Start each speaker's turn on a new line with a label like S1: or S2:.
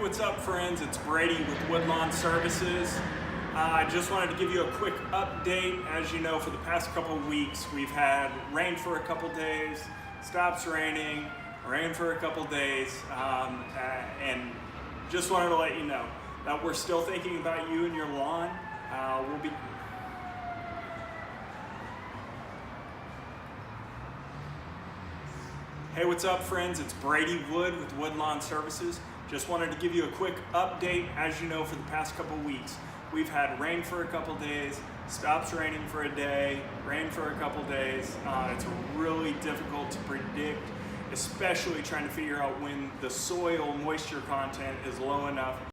S1: What's up, friends? It's Brady with Woodlawn Services. I just wanted to give you a quick update. As you know, for the past couple of weeks, we've had rain for a couple days, stops raining, rain for a couple days, and just wanted to let you know that we're still thinking about you and your lawn. Hey, what's up, friends? It's Brady Wood with Woodlawn Services. Just wanted to give you a quick update. As you know, for the past couple weeks, we've had rain for a couple days, stops raining for a day, rain for a couple days. It's really difficult to predict, especially trying to figure out when the soil moisture content is low enough